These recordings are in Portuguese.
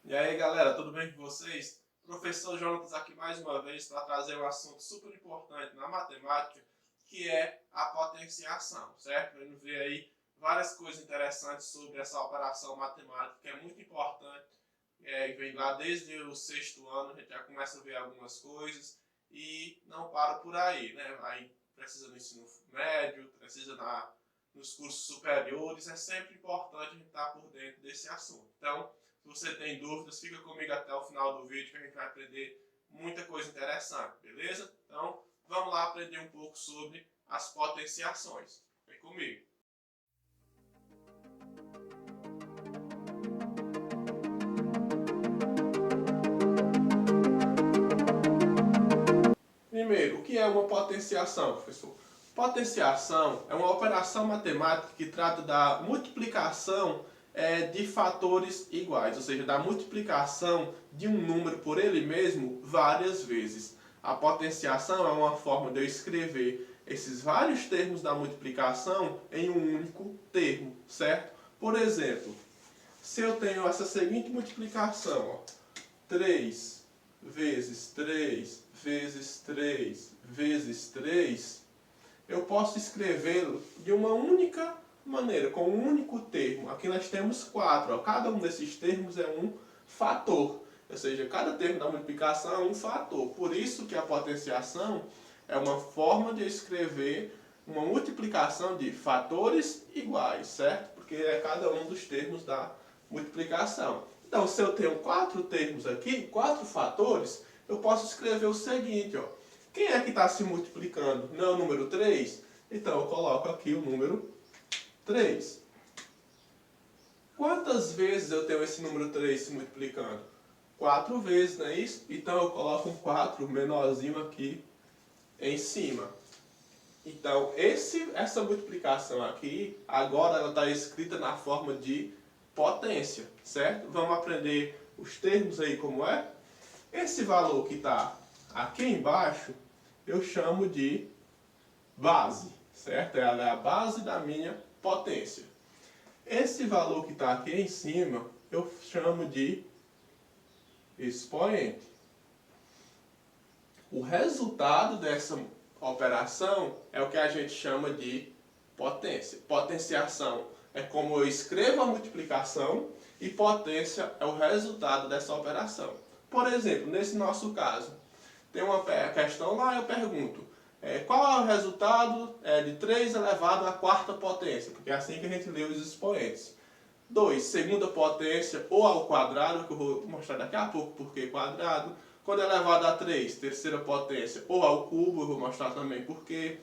E aí galera, tudo bem com vocês? Professor Jonatas aqui mais uma vez para trazer um assunto super importante na matemática, que é a potenciação, certo? Vamos ver aí várias coisas interessantes sobre essa operação matemática, que é muito importante, vem lá desde o sexto ano, a gente já começa a ver algumas coisas e não para por aí, né? Aí precisa no ensino médio, precisa nos cursos superiores, é sempre importante a gente estar por dentro desse assunto. Então, se você tem dúvidas, fica comigo até o final do vídeo que a gente vai aprender muita coisa interessante, beleza? Então, vamos lá aprender um pouco sobre as potenciações. Vem comigo. Primeiro, o que é uma potenciação, professor? Potenciação é uma operação matemática que trata da multiplicação de fatores iguais, ou seja, da multiplicação de um número por ele mesmo várias vezes. A potenciação é uma forma de eu escrever esses vários termos da multiplicação em um único termo, certo? Por exemplo, se eu tenho essa seguinte multiplicação, ó, 3 vezes 3 vezes 3 vezes 3, eu posso escrevê-lo de uma única maneira, com um único termo. Aqui nós temos 4. Ó. Cada um desses termos é um fator. Ou seja, cada termo da multiplicação é um fator. Por isso que a potenciação é uma forma de escrever uma multiplicação de fatores iguais, certo? Porque é cada um dos termos da multiplicação. Então, se eu tenho 4 termos aqui, 4 fatores, eu posso escrever o seguinte, ó. Quem é que está se multiplicando? Não é o número 3? Então, eu coloco aqui o número 3. Quantas vezes eu tenho esse número 3 se multiplicando? 4 vezes, não é isso? Então, eu coloco um 4 menorzinho aqui em cima. Então, essa multiplicação aqui, agora ela está escrita na forma de potência, certo? Vamos aprender os termos aí como é? Esse valor que está aqui embaixo, eu chamo de base, certo? Ela é a base da minha potência. Esse valor que está aqui em cima, eu chamo de expoente. O resultado dessa operação é o que a gente chama de potência. Potenciação é como eu escrevo a multiplicação e potência é o resultado dessa operação. Por exemplo, nesse nosso caso, tem uma questão lá, eu pergunto, qual é o resultado de 3 elevado à quarta potência? Porque é assim que a gente lê os expoentes. 2, segunda potência ou ao quadrado, que eu vou mostrar daqui a pouco porque quadrado. Quando é elevado a 3, terceira potência ou ao cubo, eu vou mostrar também porque.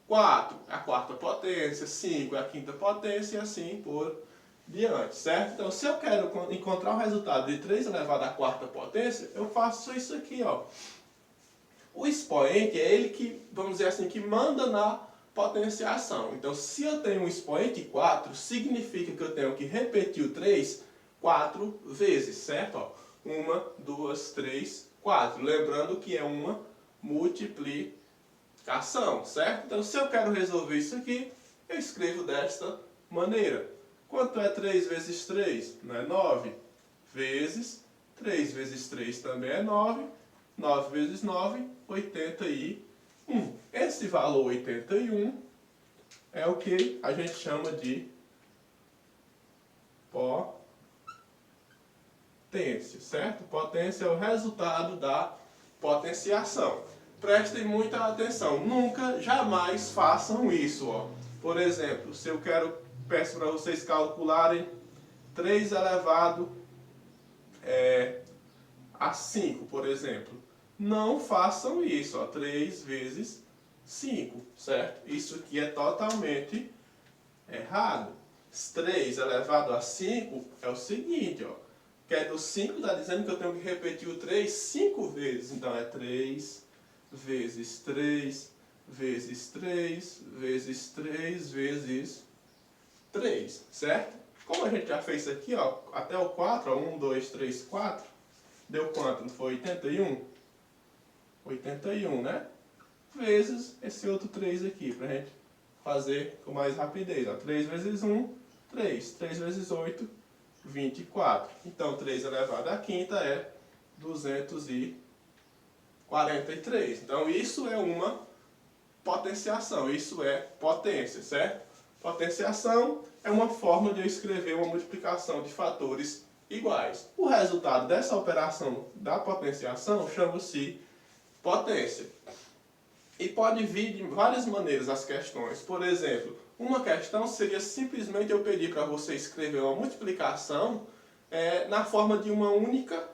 4 é a quarta potência, 5 é a quinta potência e assim por diante, certo? Então, se eu quero encontrar o resultado de 3 elevado à quarta potência, eu faço isso aqui, ó. O expoente é ele que, vamos dizer assim, que manda na potenciação. Então, se eu tenho um expoente 4, significa que eu tenho que repetir o 3 4 vezes, certo? Ó, 1, 2, 3, 4. Lembrando que é uma multiplicação, certo? Então, se eu quero resolver isso aqui, eu escrevo desta maneira. Quanto é 3 vezes 3? Não é 9? Vezes 3 vezes 3 também é 9. 9 vezes 9, 81. Esse valor 81 é o que a gente chama de potência, certo? Potência é o resultado da potenciação. Prestem muita atenção, nunca, jamais façam isso. Ó. Por exemplo, se eu peço para vocês calcularem 3 elevado a 5, por exemplo. Não façam isso, ó, 3 vezes 5, certo? Isso aqui é totalmente errado. 3 elevado a 5 é o seguinte, ó. Que é do 5, está dizendo que eu tenho que repetir o 3 5 vezes. Então é 3 vezes 3 vezes 3 vezes 3 vezes 3, certo? Como a gente já fez isso aqui, ó, até o 4, ó, 1, 2, 3, 4, deu quanto? Não foi 81? 81, né? Vezes esse outro 3 aqui, pra gente fazer com mais rapidez. Ó. 3 vezes 1, 3. 3 vezes 8, 24. Então, 3 elevado à quinta é 243. Então, isso é uma potenciação, isso é potência, certo? Potenciação é uma forma de eu escrever uma multiplicação de fatores iguais. O resultado dessa operação da potenciação chama-se potência. E pode vir de várias maneiras as questões. Por exemplo, uma questão seria simplesmente eu pedir para você escrever uma multiplicação na forma de uma única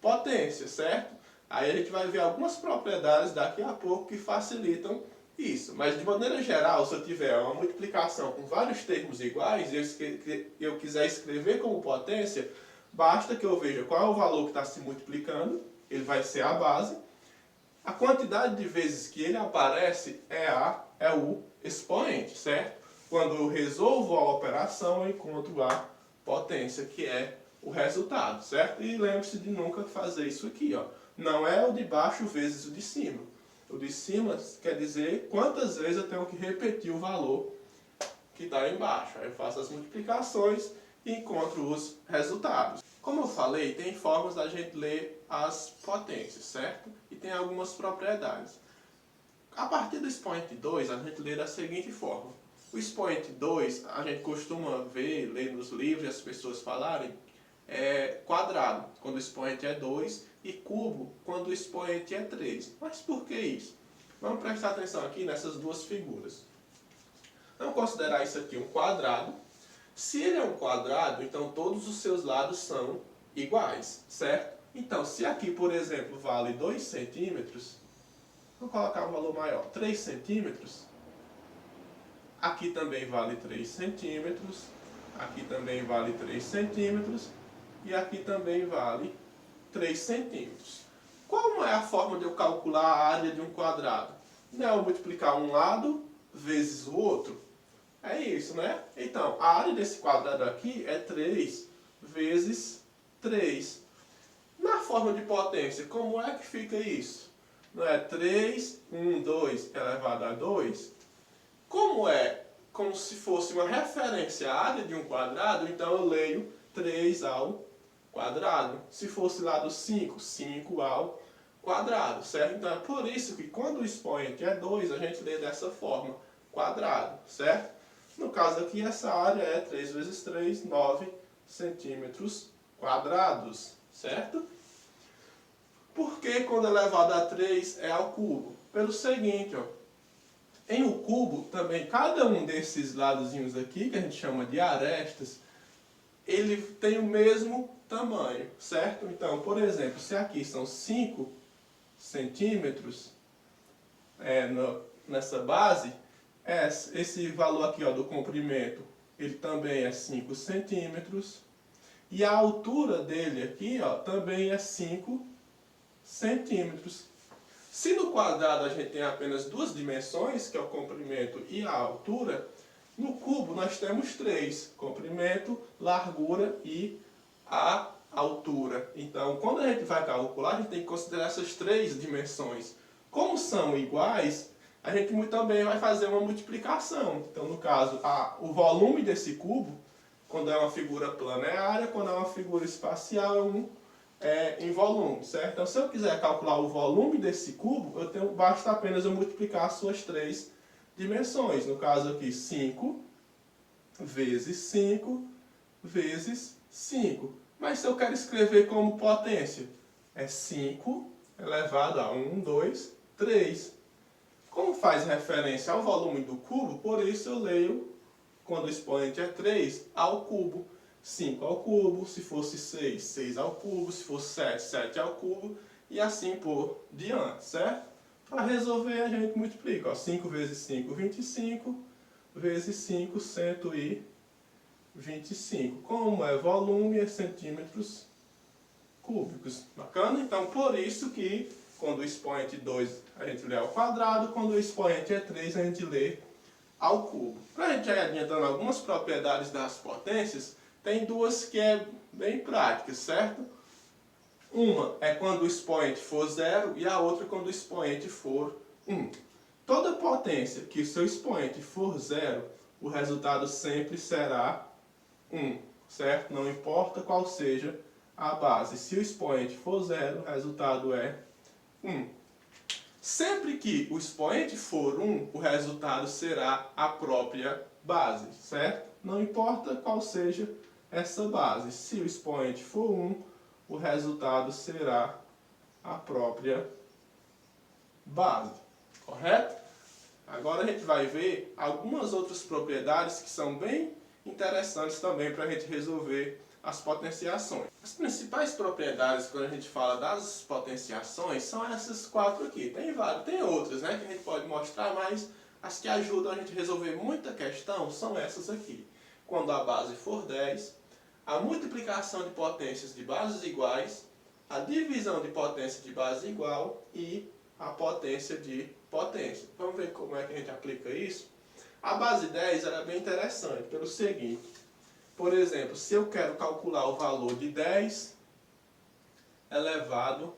potência, certo? Aí a gente vai ver algumas propriedades daqui a pouco que facilitam isso. Mas de maneira geral, se eu tiver uma multiplicação com vários termos iguais e eu quiser escrever como potência, basta que eu veja qual é o valor que está se multiplicando, ele vai ser a base. A quantidade de vezes que ele aparece é o expoente, certo? Quando eu resolvo a operação, eu encontro a potência, que é o resultado, certo? E lembre-se de nunca fazer isso aqui, ó. Não é o de baixo vezes o de cima. O de cima quer dizer quantas vezes eu tenho que repetir o valor que está embaixo. Aí eu faço as multiplicações e encontro os resultados. Como eu falei, tem formas da gente ler as potências, certo? E tem algumas propriedades. A partir do expoente 2, a gente lê da seguinte forma. O expoente 2, a gente costuma ler nos livros as pessoas falarem, quadrado, quando o expoente é 2, e cubo, quando o expoente é 3. Mas por que isso? Vamos prestar atenção aqui nessas duas figuras. Vamos considerar isso aqui um quadrado. Se ele é um quadrado, então todos os seus lados são iguais, certo? Então, se aqui, por exemplo, vale 2 centímetros, vou colocar um valor maior, 3 centímetros, aqui também vale 3 centímetros, aqui também vale 3 centímetros, e aqui também vale 3 centímetros. Qual é a forma de eu calcular a área de um quadrado? Não é eu multiplicar um lado vezes o outro? É isso, né? Então, a área desse quadrado aqui é 3 vezes 3. Na forma de potência, como é que fica isso? Não é 3, 1, 2 elevado a 2? Como se fosse uma referência à área de um quadrado, então eu leio 3 ao quadrado. Se fosse lá do 5, 5 ao quadrado, certo? Então é por isso que quando o expoente é 2, a gente lê dessa forma, quadrado, certo? No caso aqui, essa área é 3 vezes 3, 9 centímetros quadrados, certo? Por que quando elevado a 3 é ao cubo? Pelo seguinte, ó. Em um cubo, também, cada um desses ladozinhos aqui, que a gente chama de arestas, ele tem o mesmo tamanho, certo? Então, por exemplo, se aqui são 5 centímetros nessa base, esse valor aqui, ó, do comprimento, ele também é 5 centímetros. E a altura dele aqui, ó, também é 5 centímetros. Se no quadrado a gente tem apenas duas dimensões, que é o comprimento e a altura, no cubo nós temos três: comprimento, largura e a altura. Então, quando a gente vai calcular, a gente tem que considerar essas três dimensões. Como são iguais, a gente também vai fazer uma multiplicação. Então, no caso, o volume desse cubo, quando é uma figura plana é a área, quando é uma figura espacial em volume, certo? Então, se eu quiser calcular o volume desse cubo, basta apenas eu multiplicar as suas três dimensões. No caso aqui, 5 vezes 5 vezes 5. Mas se eu quero escrever como potência, é 5 elevado a 1, 2, 3. Como faz referência ao volume do cubo, por isso eu leio, quando o expoente é 3, ao cubo. 5 ao cubo, se fosse 6, 6 ao cubo, se fosse 7, 7 ao cubo, e assim por diante, certo? Para resolver, a gente multiplica. 5 vezes 5, 25, vezes 5, 125. Como é volume, é centímetros cúbicos. Bacana? Então, por isso que quando o expoente 2 a gente lê ao quadrado, quando o expoente é 3 a gente lê ao cubo. Para a gente ir adiantando algumas propriedades das potências, tem duas que é bem práticas, certo? Uma é quando o expoente for 0 e a outra quando o expoente for 1. Toda potência que o seu expoente for 0, o resultado sempre será 1. certo? Não importa qual seja a base. Se o expoente for 0, o resultado é 1. Sempre que o expoente for 1, o resultado será a própria base, certo? Não importa qual seja essa base. Se o expoente for 1, o resultado será a própria base, correto? Agora a gente vai ver algumas outras propriedades que são bem interessantes também para a gente resolver as potenciações. As principais propriedades quando a gente fala das potenciações são essas 4 aqui. Tem outras, né, que a gente pode mostrar, mas as que ajudam a gente a resolver muita questão são essas aqui. Quando a base for 10, a multiplicação de potências de bases iguais, a divisão de potência de base igual e a potência de potência. Vamos ver como é que a gente aplica isso? A base 10 ela é bem interessante pelo seguinte. Por exemplo, se eu quero calcular o valor de 10 elevado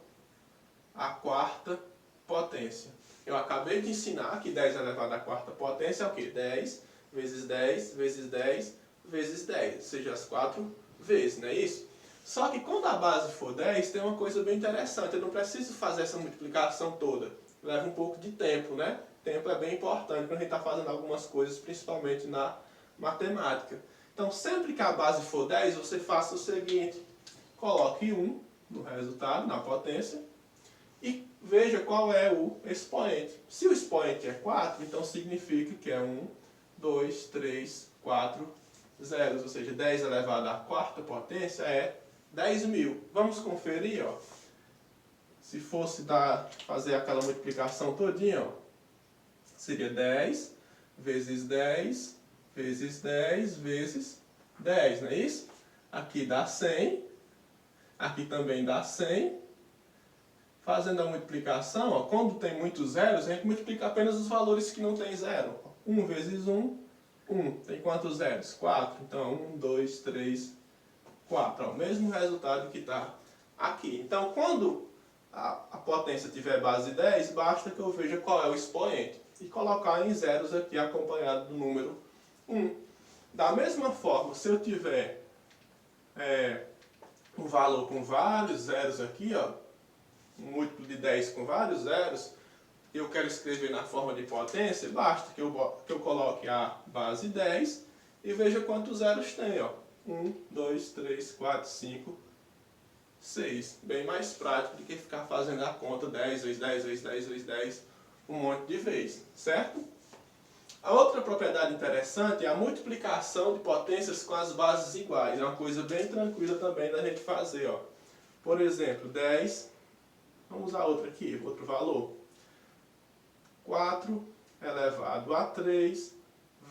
à quarta potência. Eu acabei de ensinar que 10 elevado à quarta potência é o quê? 10 vezes 10 vezes 10 vezes 10, ou seja, as 4 vezes, não é isso? Só que quando a base for 10, tem uma coisa bem interessante. Eu não preciso fazer essa multiplicação toda. Leva um pouco de tempo, né? Tempo é bem importante quando a gente está fazendo algumas coisas, principalmente na matemática. Então, sempre que a base for 10, você faça o seguinte. Coloque 1 no resultado, na potência, e veja qual é o expoente. Se o expoente é 4, então significa que é 1, 2, 3, 4 zeros. Ou seja, 10 elevado à quarta potência é 10.000. Vamos conferir, ó. Se fosse fazer aquela multiplicação todinha, ó, seria 10 vezes 10 vezes 10 vezes 10, não é isso? Aqui dá 100, aqui também dá 100. Fazendo a multiplicação, ó, quando tem muitos zeros, a gente multiplica apenas os valores que não tem zero. 1 vezes 1, 1. Tem quantos zeros? 4. Então, 1, 2, 3, 4. É o mesmo resultado que está aqui. Então, quando a potência tiver base 10, basta que eu veja qual é o expoente e colocar em zeros aqui acompanhado do número 1. Da mesma forma, se eu tiver um valor com vários zeros aqui, ó, um múltiplo de 10 com vários zeros, eu quero escrever na forma de potência, basta que eu coloque a base 10 e veja quantos zeros tem, ó. 1, 2, 3, 4, 5, 6. Bem mais prático do que ficar fazendo a conta 10 vezes 10 vezes 10 vezes 10 um monte de vezes, certo? A outra propriedade interessante é a multiplicação de potências com as bases iguais. É uma coisa bem tranquila também da gente fazer, ó. Por exemplo, 10, vamos usar outra aqui, outro valor. 4 elevado a 3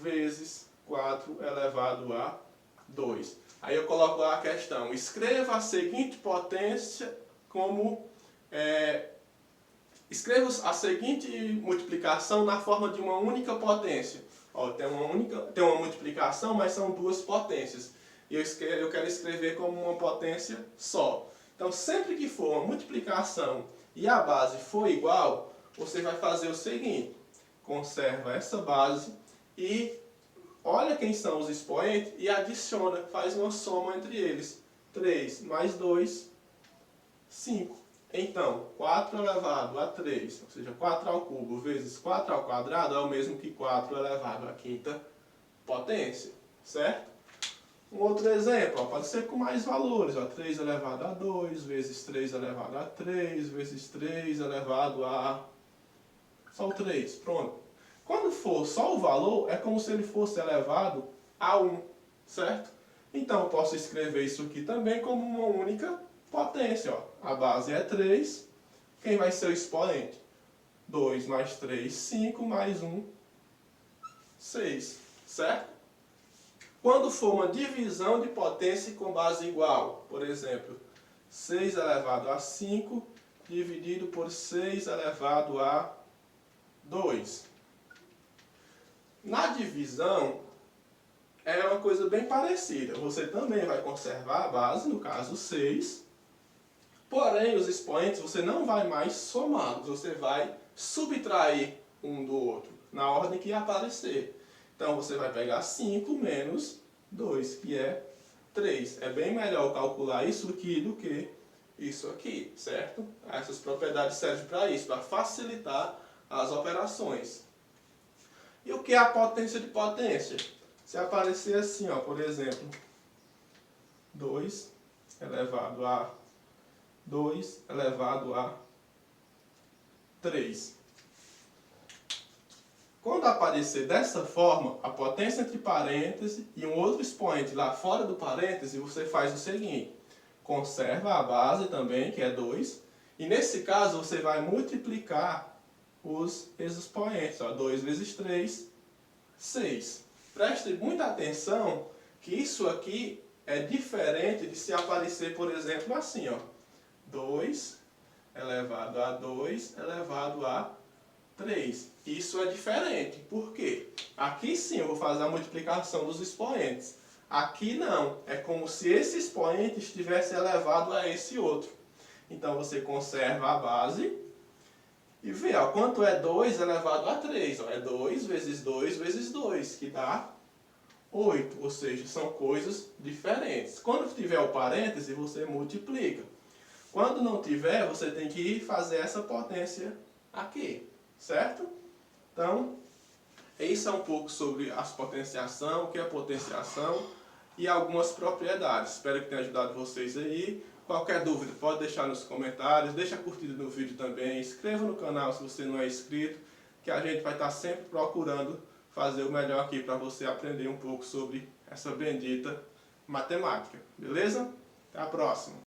vezes 4 elevado a 2. Aí eu coloco lá a questão. Escreva a seguinte potência como... escreva a seguinte multiplicação na forma de uma única potência. Ó, tem uma multiplicação, mas são duas potências. E eu quero escrever como uma potência só. Então, sempre que for uma multiplicação e a base for igual, você vai fazer o seguinte. Conserva essa base e olha quem são os expoentes e adiciona, faz uma soma entre eles. 3 mais 2, 5. Então, 4 elevado a 3, ou seja, 4 ao cubo vezes 4 ao quadrado é o mesmo que 4 elevado à quinta potência, certo? Um outro exemplo, ó, pode ser com mais valores, ó, 3 elevado a 2 vezes 3 elevado a 3 vezes 3 elevado a... só o 3, pronto. Quando for só o valor, é como se ele fosse elevado a 1, certo? Então, eu posso escrever isso aqui também como uma única potência, ó. A base é 3, quem vai ser o expoente? 2 mais 3, 5, mais 1, 6, certo? Quando for uma divisão de potência com base igual, por exemplo, 6 elevado a 5 dividido por 6 elevado a 2. Na divisão, é uma coisa bem parecida. Você também vai conservar a base, no caso 6, porém os expoentes você não vai mais somá-los, você vai subtrair um do outro, na ordem que aparecer. Então você vai pegar 5 menos 2, que é 3. É bem melhor calcular isso aqui do que isso aqui, certo? Essas propriedades servem para isso, para facilitar as operações. E o que é a potência de potência? Se aparecer assim, ó, por exemplo, 2 elevado a 2 elevado a 3. Quando aparecer dessa forma, a potência entre parênteses e um outro expoente lá fora do parêntese, você faz o seguinte: conserva a base também, que é 2, e nesse caso você vai multiplicar os expoentes. 2 vezes 3, 6. Preste muita atenção que isso aqui é diferente de se aparecer, por exemplo, assim, ó, 2 elevado a 2 elevado a 3. Isso é diferente. Por quê? Aqui sim eu vou fazer a multiplicação dos expoentes. Aqui não. É como se esse expoente estivesse elevado a esse outro. Então você conserva a base e vê, ó, quanto é 2 elevado a 3. Ó, é 2 vezes 2 vezes 2, que dá 8. Ou seja, são coisas diferentes. Quando tiver o parêntese, você multiplica. Quando não tiver, você tem que fazer essa potência aqui. Certo? Então, isso é um pouco sobre as potenciação, o que é potenciação e algumas propriedades. Espero que tenha ajudado vocês aí. Qualquer dúvida, pode deixar nos comentários, deixa a curtida no vídeo também, inscreva no canal se você não é inscrito, que a gente vai estar sempre procurando fazer o melhor aqui para você aprender um pouco sobre essa bendita matemática. Beleza? Até a próxima!